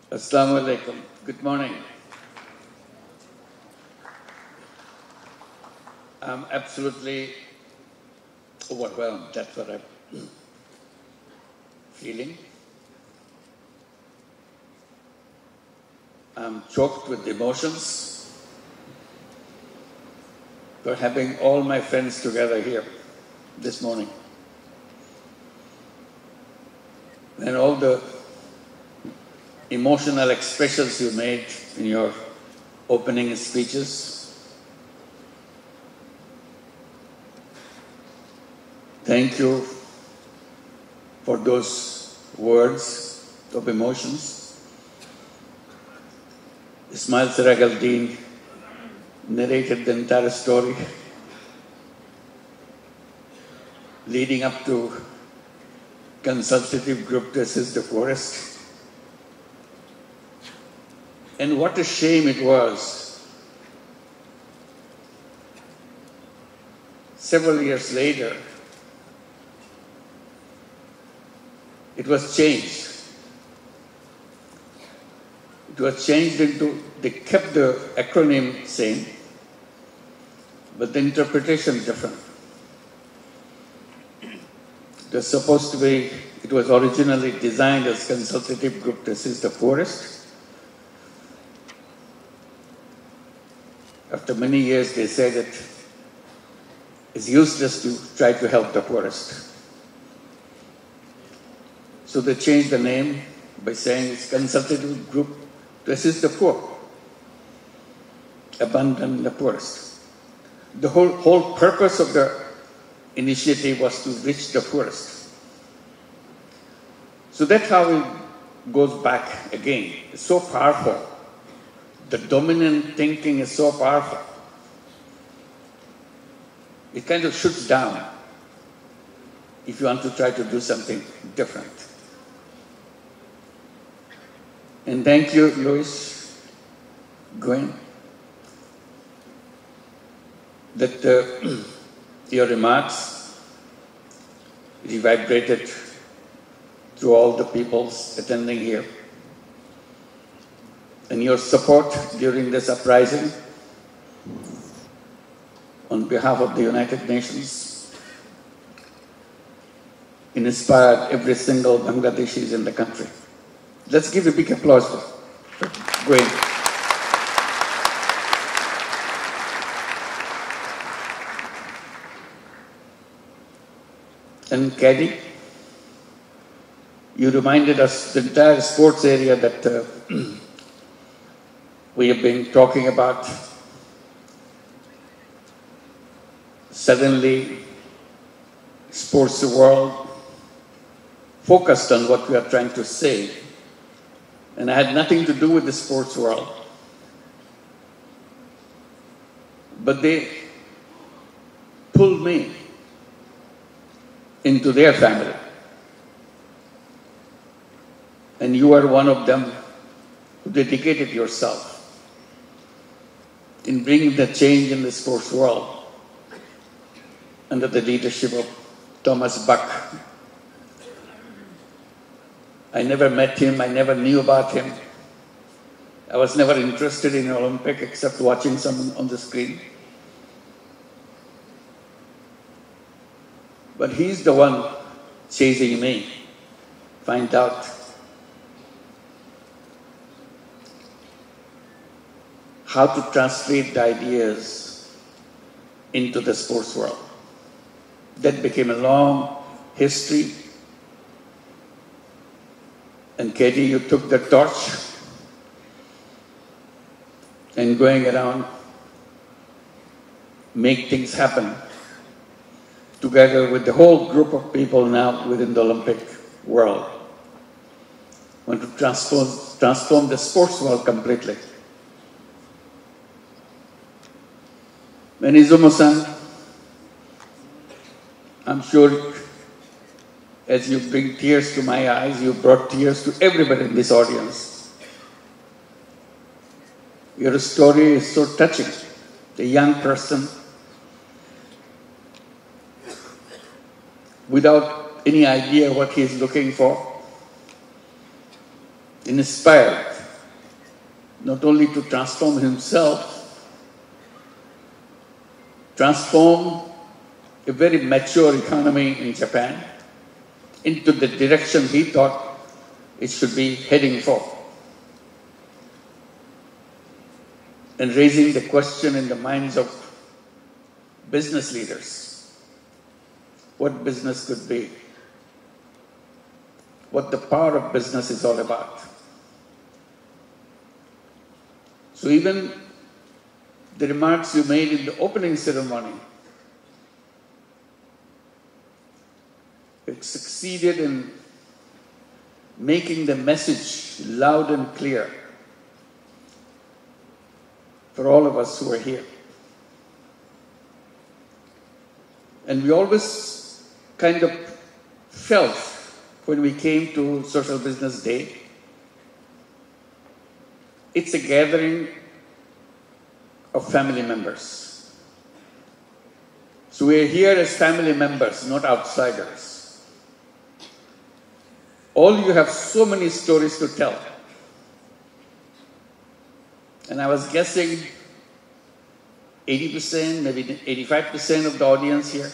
Assalamu alaikum. Good morning. I'm absolutely overwhelmed. That's what I'm feeling. I'm choked with emotions for having all my friends together here this morning. And all the emotional expressions you made in your opening speeches. Thank you for those words of emotions. Ismail Siraj al-Din narrated the entire story leading up to consultative group to assist the forest. And what a shame it was. Several years later, it was changed. It was changed into, they kept the acronym same, but the interpretation different. It was supposed to be, it was originally designed as consultative group to assist the forest. After many years, they said it is useless to try to help the forest. So they changed the name by saying it's consultative group to assist the poor, abandon the poorest. The whole purpose of the initiative was to reach the poorest. So that's how it goes back again. It's so powerful. The dominant thinking is so powerful. It kind of shuts down if you want to try to do something different. And thank you, Louis, Gwen, that your remarks reverberated through all the peoples attending here. And your support during this uprising on behalf of the United Nations inspired every single Bangladeshi in the country. Let's give a big applause for Gwen. And Caddy, you reminded us the entire sports area that we have been talking about. Suddenly, sports world focused on what we are trying to say. And I had nothing to do with the sports world. But they pulled me into their family. And you are one of them who dedicated yourself in bringing the change in the sports world under the leadership of Thomas Bach. I never met him, I never knew about him. I was never interested in Olympic except watching someone on the screen. But he's the one chasing me, find out how to translate the ideas into the sports world. That became a long history. And Katie, you took the torch and going around, make things happen together with the whole group of people now within the Olympic world. Want to transform the sports world completely. And Izumo-san, I'm sure as you bring tears to my eyes, you brought tears to everybody in this audience. Your story is so touching. The young person, without any idea what he is looking for, inspired not only to transform himself, transform a very mature economy in Japan into the direction he thought it should be heading for. And raising the question in the minds of business leaders, what business could be, what the power of business is all about. So even the remarks you made in the opening ceremony, it succeeded in making the message loud and clear for all of us who are here. And we always kind of felt when we came to Social Business Day, it's a gathering of family members. So we're here as family members, not outsiders. All you have so many stories to tell. And I was guessing 80%, maybe 85% of the audience here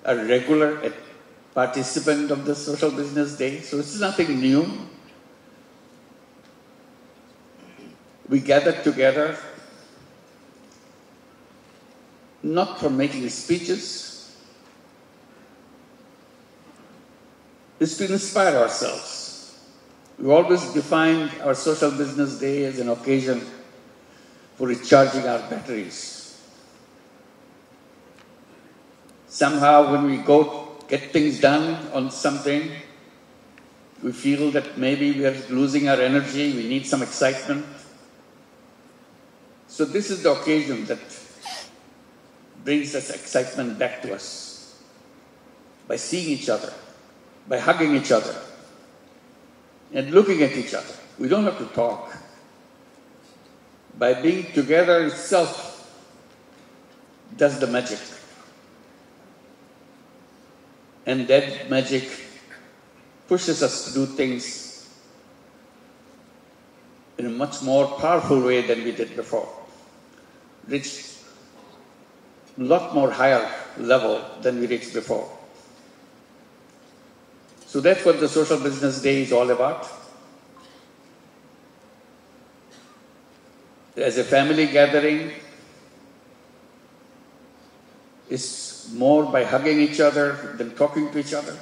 are regular participant of the Social Business Day. So it's nothing new. We gathered together not for making speeches, it's to inspire ourselves. We always defined our Social Business Day as an occasion for recharging our batteries. Somehow when we go get things done on something, we feel that maybe we are losing our energy, we need some excitement. So this is the occasion that brings us excitement back to us. By seeing each other, by hugging each other, and looking at each other. We don't have to talk. By being together itself does the magic. And that magic pushes us to do things in a much more powerful way than we did before. Reach a lot more higher level than we reached before. So that's what the Social Business Day is all about. As a family gathering, it's more by hugging each other than talking to each other.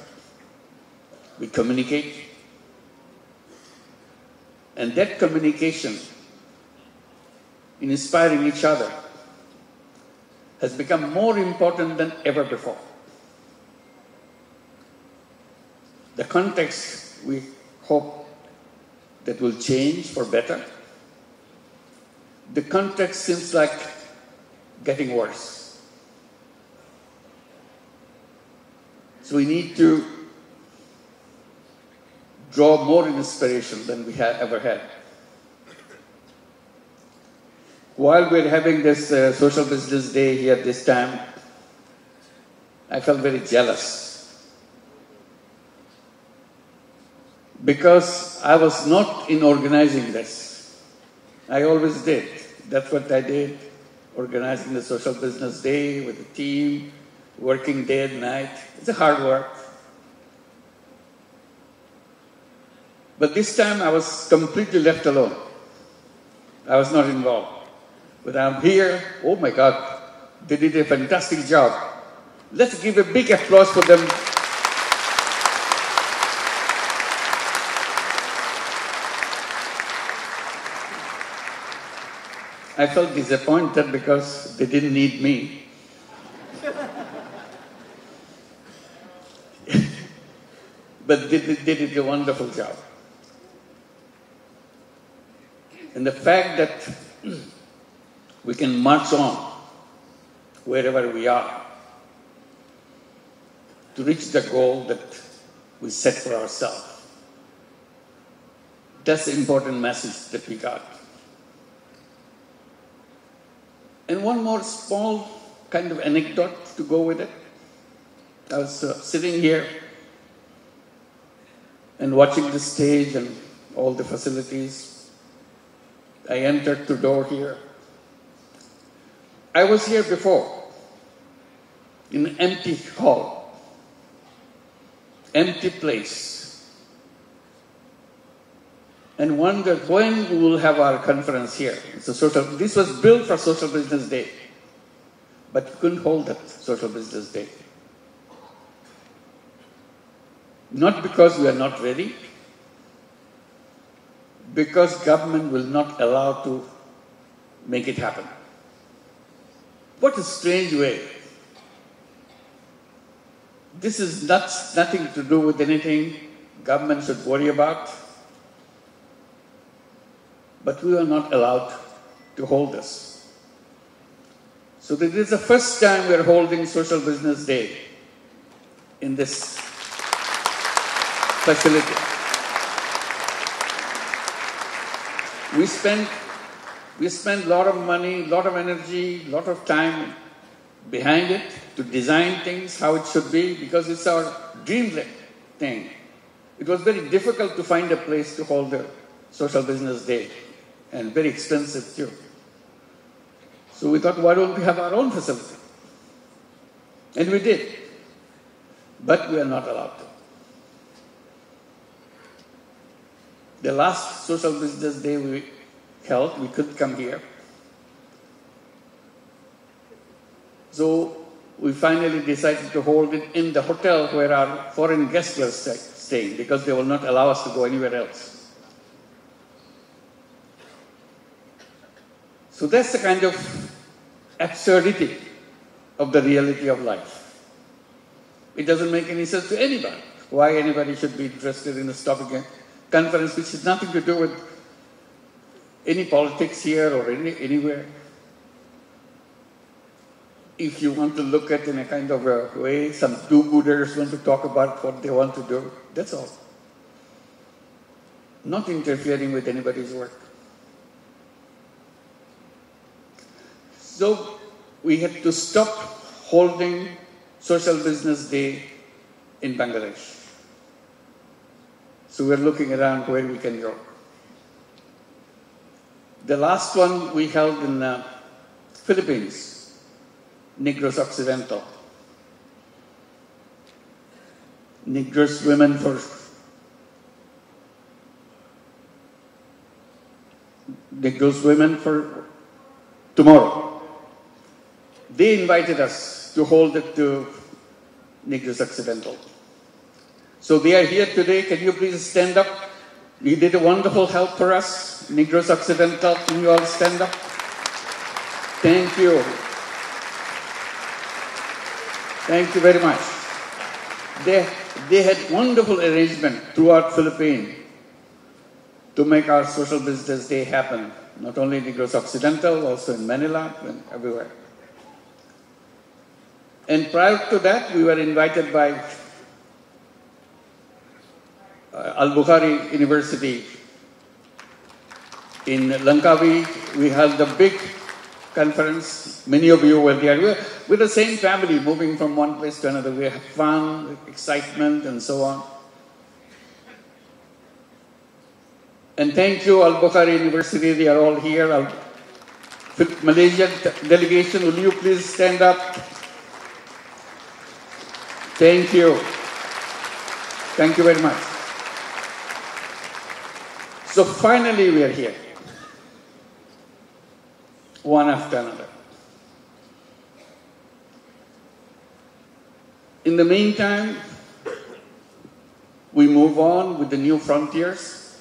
We communicate. And that communication in inspiring each other has become more important than ever before. The context, we hope that will change for better. The context seems like getting worse. So we need to draw more inspiration than we have ever had. While we're having this Social Business Day here this time, I felt very jealous. Because I was not in organizing this. I always did. That's what I did, organizing the Social Business Day with the team, working day and night. It's a hard work. But this time I was completely left alone. I was not involved. But I'm here, oh my God, they did a fantastic job. Let's give a big applause for them. I felt disappointed because they didn't need me. But they did a wonderful job. And the fact that we can march on wherever we are to reach the goal that we set for ourselves, that's the important message that we got. And one more small kind of anecdote to go with it. I was sitting here and watching the stage and all the facilities. I entered the door here. I was here before, in an empty hall, empty place, and wondered when we will have our conference here. This was built for Social Business Day, but we couldn't hold that Social Business Day. Not because we are not ready, because government will not allow to make it happen. What a strange way. This is nothing to do with anything government should worry about, but we are not allowed to hold this. So this is the first time we are holding Social Business Day in this facility. We spend a lot of money, a lot of energy, a lot of time behind it to design things how it should be, because it's our dream thing. It was very difficult to find a place to hold the Social Business Day, and very expensive too. So we thought, why don't we have our own facility? And we did. But we are not allowed to. The last Social Business Day we held, we couldn't come here. So we finally decided to hold it in the hotel where our foreign guests were staying, because they will not allow us to go anywhere else. So that's the kind of absurdity of the reality of life. It doesn't make any sense to anybody. Why anybody should be interested in this topic conference, which has nothing to do with any politics here or anywhere. If you want to look at it in a kind of a way, some do-gooders want to talk about what they want to do, that's all. Not interfering with anybody's work. So we had to stop holding Social Business Day in Bangladesh. So we're looking around where we can go. The last one we held in the Philippines, Negros Occidental. Negros Women for Tomorrow. They invited us to hold it to Negros Occidental. So they are here today. Can you please stand up? You did a wonderful help for us, Negros Occidental. Can you all stand up? Thank you. Thank you very much. They had wonderful arrangement throughout Philippines to make our Social Business Day happen. Not only in Negros Occidental, also in Manila and everywhere. And prior to that, we were invited by Al-Bukhari University in Langkawi. We held a big conference. Many of you were there. We're the same family, moving from one place to another. We have fun, excitement, and so on. And thank you, Al-Bukhari University. They are all here. Malaysian delegation, will you please stand up? Thank you. Thank you very much. So finally we are here, one after another. In the meantime, we move on with the new frontiers.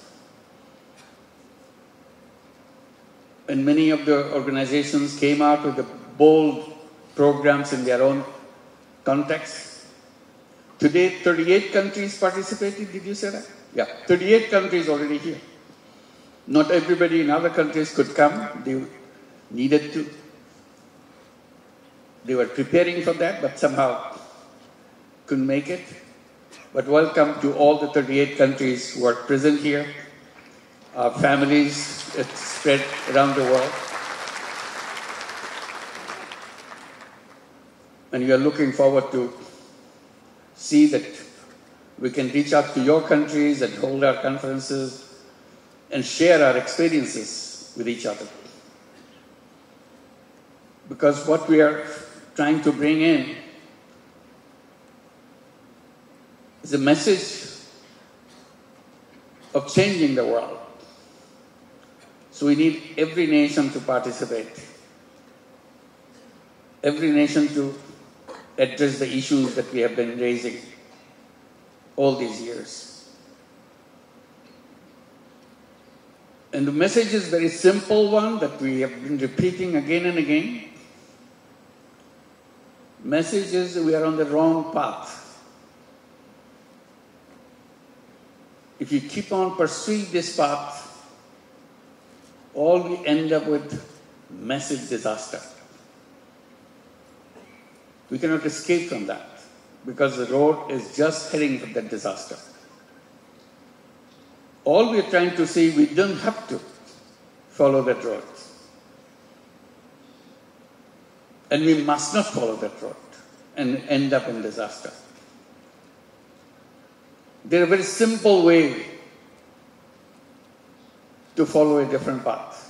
And many of the organizations came out with the bold programs in their own context. Today, 38 countries participated, did you say that? Yeah, 38 countries already here. Not everybody in other countries could come. They needed to. They were preparing for that, but somehow couldn't make it. But welcome to all the 38 countries who are present here. Our families spread around the world. And we are looking forward to see that we can reach out to your countries and hold our conferences and share our experiences with each other. Because what we are trying to bring in is a message of changing the world. So we need every nation to participate, every nation to address the issues that we have been raising all these years. And the message is a very simple one that we have been repeating again and again. Message is we are on the wrong path. If you keep on pursuing this path, all we end up with massive disaster. We cannot escape from that because the road is just heading for that disaster. All we are trying to say, we don't have to follow that road. And we must not follow that road and end up in disaster. There is a very simple way to follow a different path.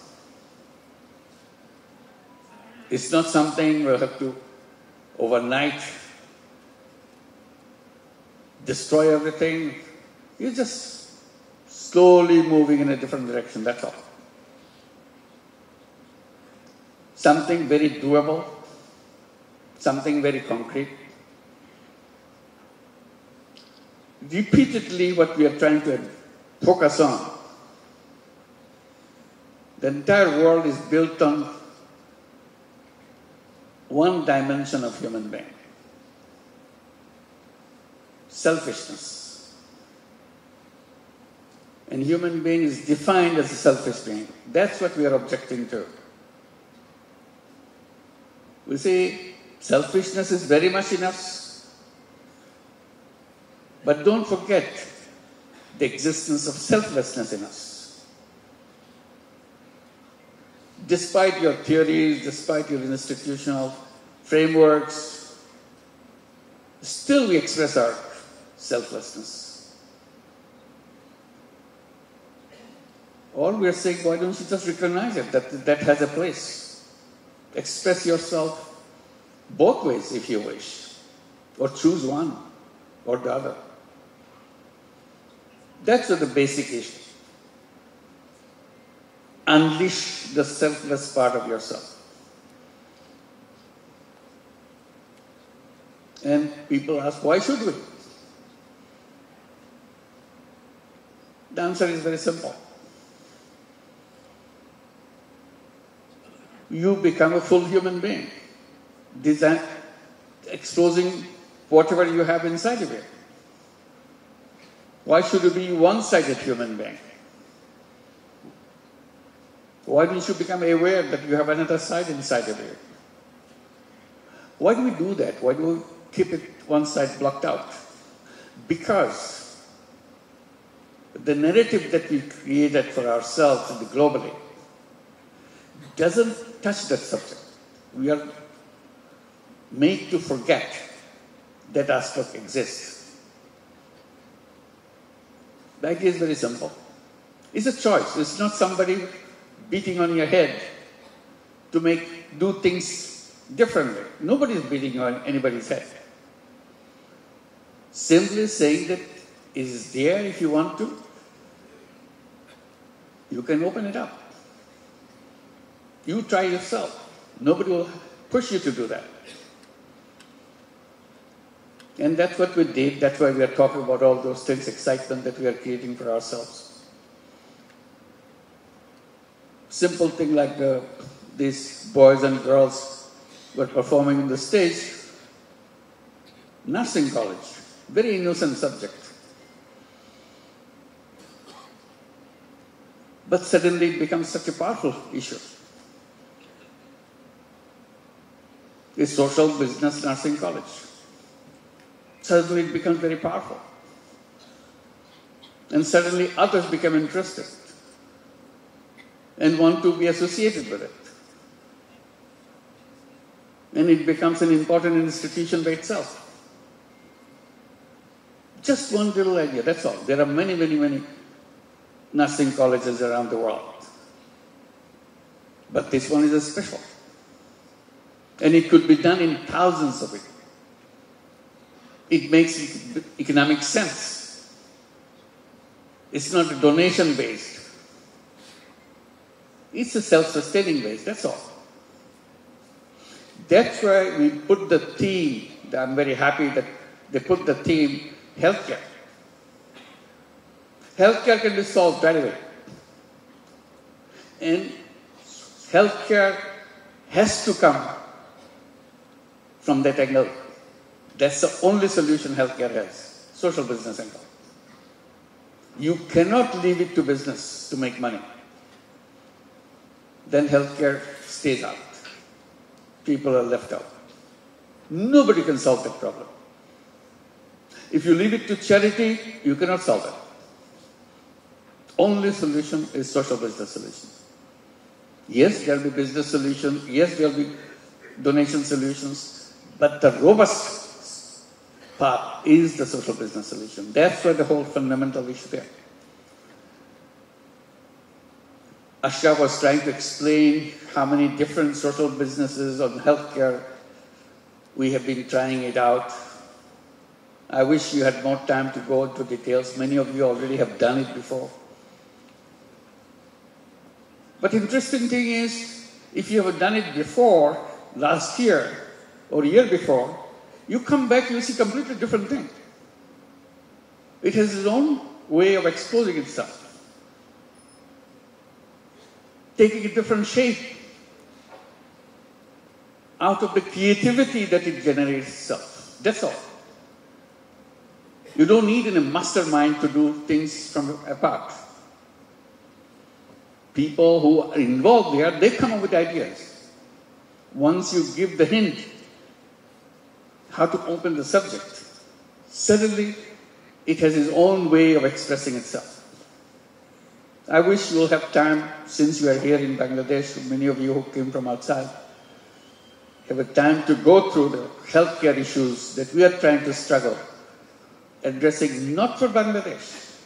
It's not something we'll have to overnight destroy everything. You're just slowly moving in a different direction, that's all. Something very doable, something very concrete. Repeatedly, what we are trying to focus on, the entire world is built on one dimension of human being: selfishness. And human being is defined as a selfish being. That's what we are objecting to. We say selfishness is very much in us, but don't forget the existence of selflessness in us. Despite your theories, despite your institutional frameworks, still we express our selflessness. All we are saying, why don't you just recognize it, that has a place. Express yourself both ways if you wish, or choose one or the other. That's the basic issue. Unleash the selfless part of yourself. And people ask, why should we? The answer is very simple. You become a full human being, exposing whatever you have inside of you. Why should you be a one-sided human being? Why don't you become aware that you have another side inside of you? Why do we do that? Why do we keep it one side blocked out? Because the narrative that we created for ourselves globally doesn't touch that subject. We are made to forget that aspect exists. The idea is very simple. It's a choice. It's not somebody beating on your head to do things differently. Nobody is beating on anybody's head. Simply saying that it is there if you want to. You can open it up. You try yourself. Nobody will push you to do that. And that's what we did. That's why we are talking about all those things, excitement that we are creating for ourselves. Simple thing like these boys and girls were performing on the stage. Nursing college, very innocent subject. But suddenly it becomes such a powerful issue. A social business nursing college. Suddenly it becomes very powerful. And suddenly others become interested and want to be associated with it. And it becomes an important institution by itself. Just one little idea, that's all. There are many, many, many nursing colleges around the world. But this one is a special. And it could be done in thousands of it. It makes economic sense. It's not a donation-based. It's a self-sustaining base, that's all. That's why we put the theme, I'm very happy that they put the theme, healthcare. Healthcare can be solved right away. And healthcare has to come from that angle. That's the only solution healthcare has, social business angle. You cannot leave it to business to make money. Then healthcare stays out. People are left out. Nobody can solve that problem. If you leave it to charity, you cannot solve it. Only solution is social business solution. Yes, there will be business solutions. Yes, there will be donation solutions. But the robust part is the social business solution. That's where the whole fundamental issue there. Ashraf was trying to explain how many different social businesses on healthcare we have been trying it out. I wish you had more time to go into details. Many of you already have done it before. But interesting thing is, if you have done it before, last year or year before, you come back, you see completely different thing. It has its own way of exposing itself, taking a different shape out of the creativity that it generates itself. That's all. You don't need a mastermind to do things from apart. People who are involved there, they come up with ideas. Once you give the hint how to open the subject, suddenly it has its own way of expressing itself. I wish you will have time, since you are here in Bangladesh, many of you who came from outside, have a time to go through the healthcare issues that we are trying to struggle, addressing not for Bangladesh.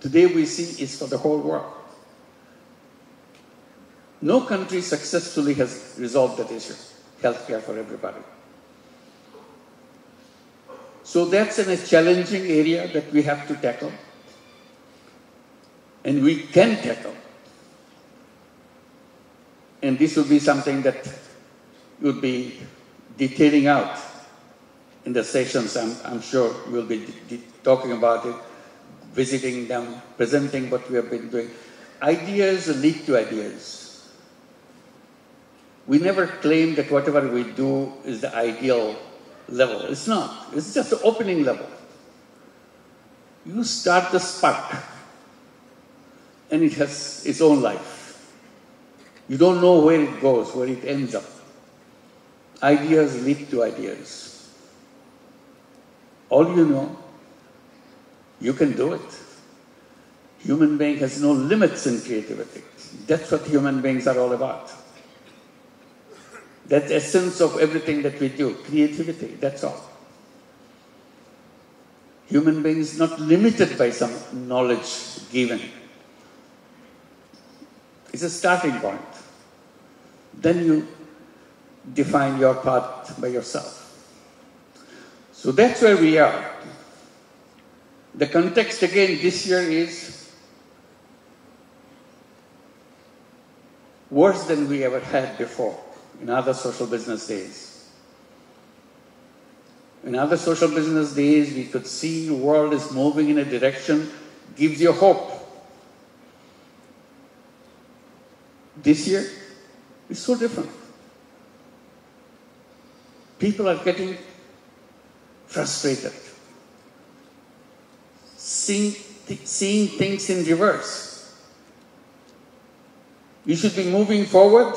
Today we see is for the whole world. No country successfully has resolved that issue, healthcare for everybody. So that's a challenging area that we have to tackle. And we can tackle. And this will be something that you'll be detailing out in the sessions. I'm sure we'll be talking about it, visiting them, presenting what we have been doing. Ideas lead to ideas. We never claim that whatever we do is the ideal level. It's not. It's just the opening level. You start the spark, and it has its own life. You don't know where it goes, where it ends up. Ideas lead to ideas. All you know, you can do it. Human being has no limits in creativity. That's what human beings are all about. That's the essence of everything that we do, creativity, that's all. Human beings not limited by some knowledge given. It's a starting point. Then you define your path by yourself. So that's where we are. The context again this year is worse than we ever had before in other social business days. In other social business days, we could see the world is moving in a direction, gives you hope. This year, it's so different. People are getting frustrated, seeing things in reverse. You should be moving forward.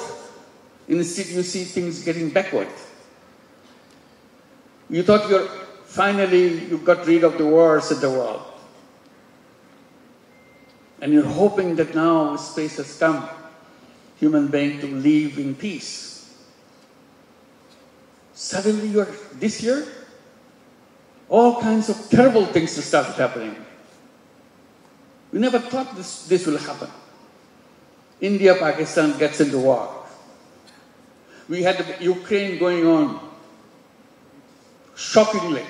Instead, you see things getting backward. You thought you got rid of the wars in the world. And you're hoping that now space has come, human being to live in peace. Suddenly this year, all kinds of terrible things started happening. We never thought this will happen. India, Pakistan gets into war. We had Ukraine going on. Shockingly,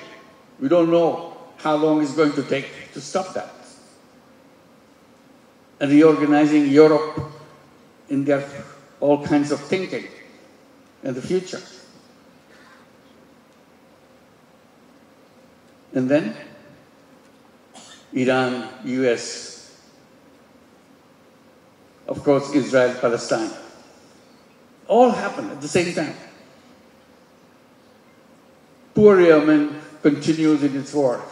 we don't know how long it's going to take to stop that. And reorganizing Europe in their all kinds of thinking in the future. And then Iran, US, of course Israel, Palestine. All happened at the same time. Poor Yemen continues in its war.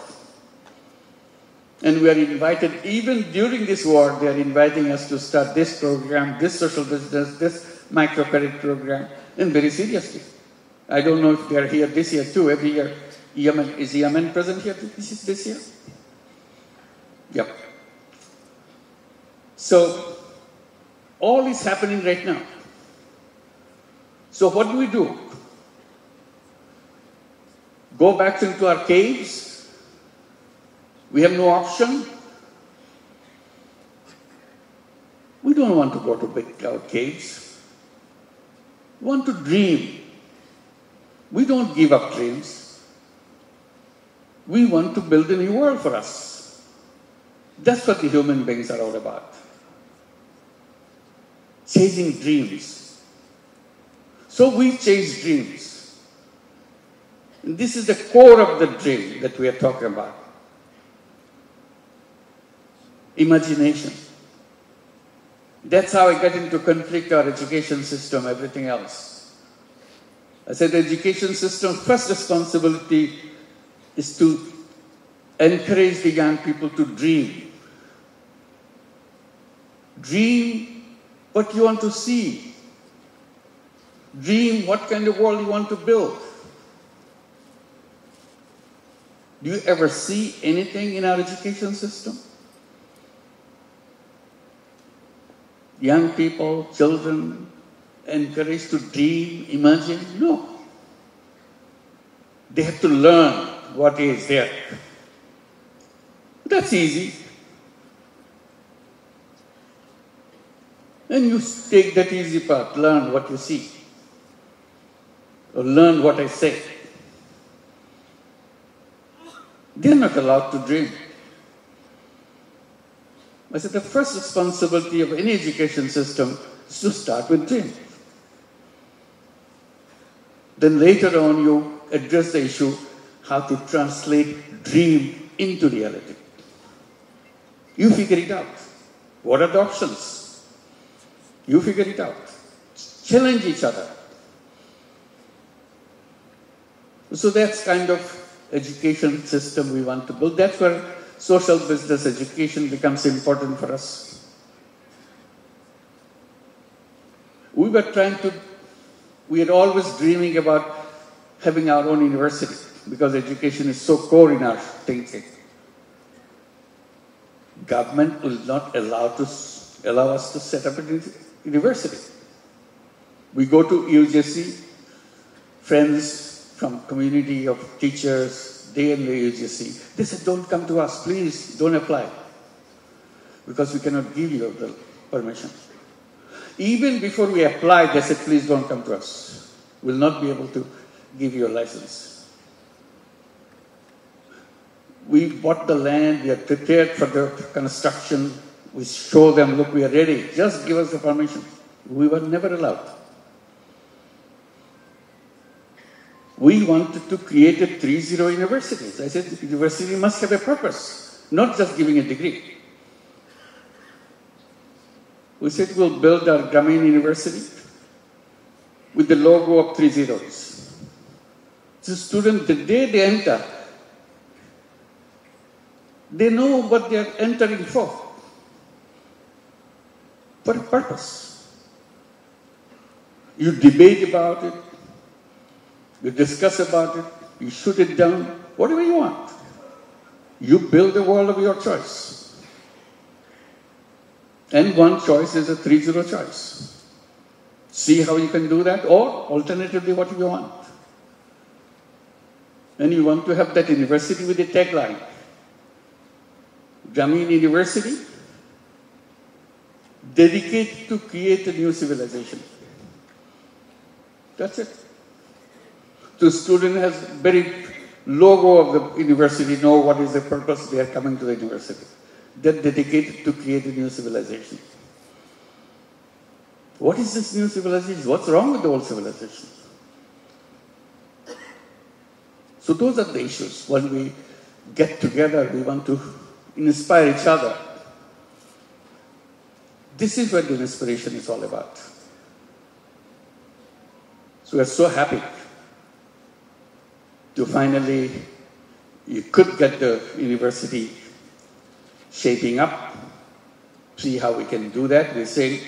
And we are invited, even during this war, they are inviting us to start this program, this social business, this microcredit program, and very seriously. I don't know if they are here this year too. Every year, is Yemen present here this year? Yep. So, all is happening right now. So what do? Go back into our caves? We have no option? We don't want to go to our caves. We want to dream. We don't give up dreams. We want to build a new world for us. That's what the human beings are all about. Chasing dreams. So we chase dreams. And this is the core of the dream that we are talking about. Imagination. That's how I get into conflict, our education system, everything else. I said the education system's first responsibility is to encourage the young people to dream. Dream what you want to see. Dream what kind of world you want to build. Do you ever see anything in our education system? Young people, children, encouraged to dream, imagine? No. They have to learn what is there. That's easy. And you take that easy part, learn what you see. Or learn what I say. They're not allowed to dream. I said the first responsibility of any education system is to start with dream. Then later on you address the issue how to translate dream into reality. You figure it out. What are the options? You figure it out. Challenge each other. So that's kind of education system we want to build. That's where social business education becomes important for us. We are always dreaming about having our own university because education is so core in our thinking. Government will not allow us to set up a university. We go to UGC, friends from community of teachers, they in the UGC, they said, don't come to us, please, don't apply. Because we cannot give you the permission. Even before we apply, they said, please don't come to us. We'll not be able to give you a license. We bought the land, we are prepared for the construction. We show them, look, we are ready. Just give us the permission. We were never allowed. We wanted to create a 3-0 universities. I said, the university must have a purpose, not just giving a degree. We said, we'll build our Grameen University with the logo of 3 zeros. The student, the day they enter, they know what they are entering for a purpose. You debate about it, you discuss about it, you shoot it down, whatever you want. You build the world of your choice. And one choice is a 3-0 choice. See how you can do that, or alternatively what you want. And you want to have that university with a tagline. Grameen University dedicated to create a new civilization. That's it. The student has very logo of the university, know what is the purpose they are coming to the university. They're dedicated to create a new civilization. What is this new civilization? What's wrong with the old civilization? So those are the issues. When we get together, we want to inspire each other. This is what the inspiration is all about. So we're so happy to finally, you could get the university shaping up, see how we can do that. We're saying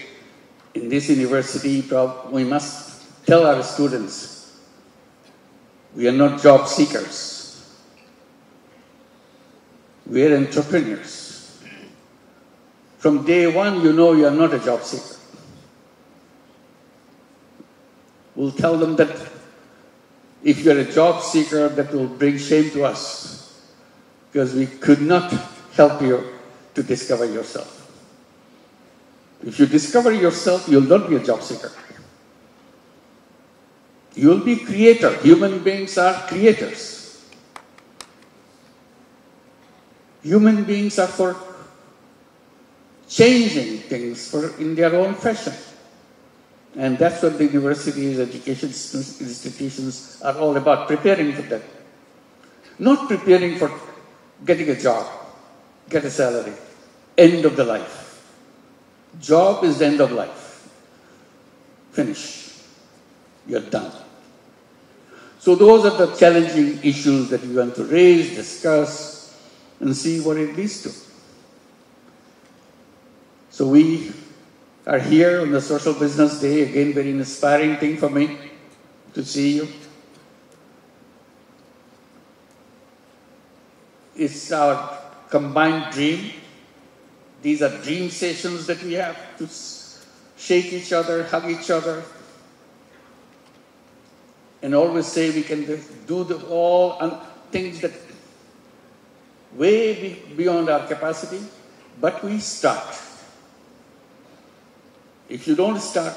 in this university, we must tell our students, we are not job seekers. We are entrepreneurs. From day one, you know you are not a job seeker. We'll tell them that if you're a job seeker, that will bring shame to us because we could not help you to discover yourself. If you discover yourself, you'll not be a job seeker. You'll be a creator. Human beings are creators. Human beings are for changing things in their own fashion. And that's what the universities, education institutions are all about, preparing for that. Not preparing for getting a job, get a salary, end of the life. Job is the end of life. Finish. You're done. So those are the challenging issues that we want to raise, discuss, and see what it leads to. So we are here on the Social Business Day, again very inspiring thing for me to see you. It's our combined dream. These are dream sessions that we have to shake each other, hug each other, and always say we can do all things that way beyond our capacity, but we start. If you don't start,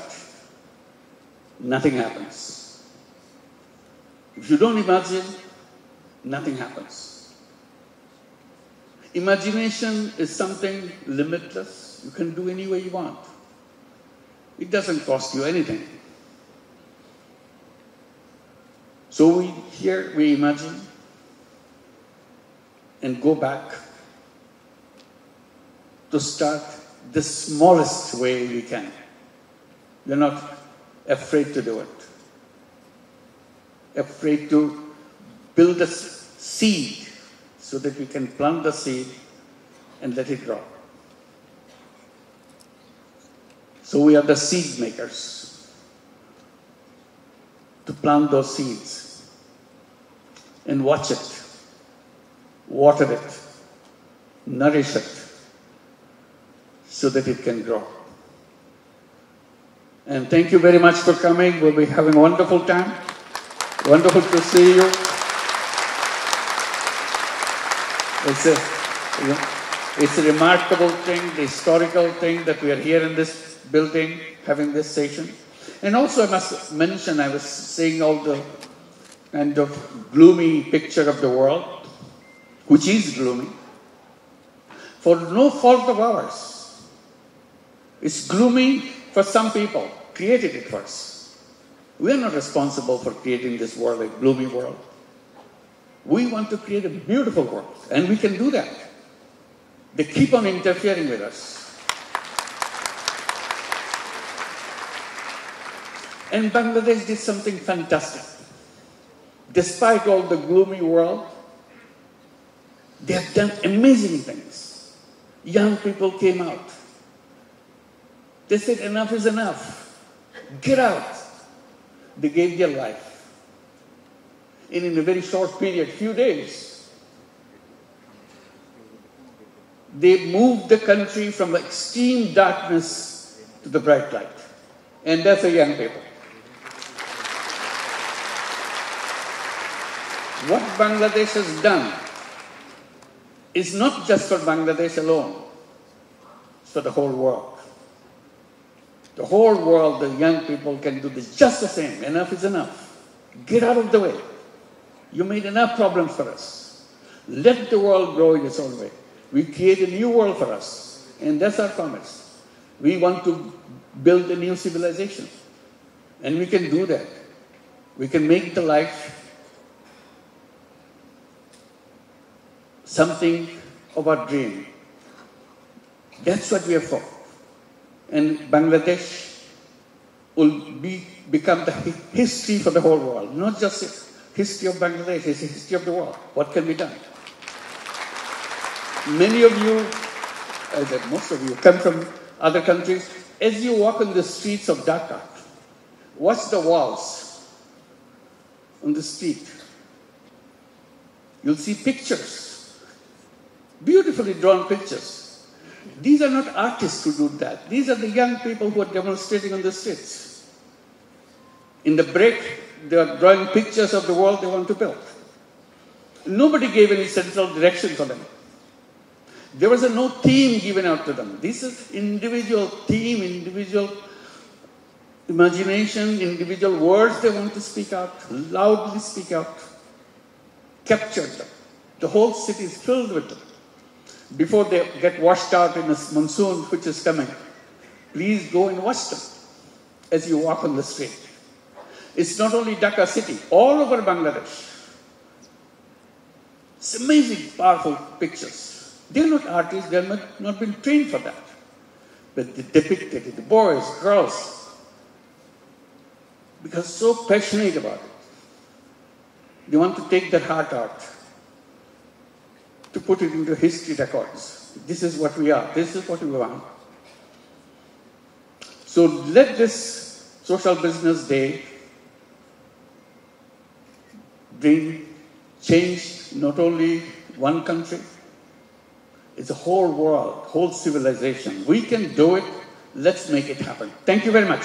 nothing happens. If you don't imagine, nothing happens. Imagination is something limitless. You can do any way you want. It doesn't cost you anything. So we imagine and go back to start the smallest way we can. We're not afraid to do it. Afraid to build a seed so that we can plant the seed and let it grow. So we are the seed makers to plant those seeds and watch it, water it, nourish it, so that it can grow. And thank you very much for coming. We'll be having a wonderful time. Wonderful to see you. It's a remarkable thing, the historical thing that we are here in this building, having this session. And also I must mention, I was seeing all the kind of gloomy picture of the world, which is gloomy, for no fault of ours. It's gloomy for some people, created it first. We are not responsible for creating this world, a gloomy world. We want to create a beautiful world, and we can do that. They keep on interfering with us. And Bangladesh did something fantastic. Despite all the gloomy world, they have done amazing things. Young people came out. They said, enough is enough. Get out. They gave their life. And in a very short period, few days, they moved the country from extreme darkness to the bright light. And that's the young people. What Bangladesh has done is not just for Bangladesh alone. It's for the whole world. The whole world, the young people can do just the same. Enough is enough. Get out of the way. You made enough problems for us. Let the world grow in its own way. We create a new world for us. And that's our promise. We want to build a new civilization. And we can do that. We can make the life something of our dream. That's what we are for. And Bangladesh will become the history for the whole world. Not just a history of Bangladesh, it's a history of the world. What can be done? Many of you, most of you, come from other countries. As you walk on the streets of Dhaka, watch the walls on the street. You'll see pictures, beautifully drawn pictures. These are not artists who do that. These are the young people who are demonstrating on the streets. In the break, they are drawing pictures of the world they want to build. Nobody gave any central direction for them. There was no theme given out to them. This is individual theme, individual imagination, individual words they want to speak out, loudly speak out, capture them. The whole city is filled with them. Before they get washed out in a monsoon which is coming, please go and watch them as you walk on the street. It's not only Dhaka city, all over Bangladesh. It's amazing, powerful pictures. They're not artists, they're not been trained for that. But they depicted it, the boys, girls, because so passionate about it. They want to take their heart out, to put it into history records. This is what we are. This is what we want. So let this Social Business Day bring change, not only one country, it's a whole world, whole civilization. We can do it. Let's make it happen. Thank you very much.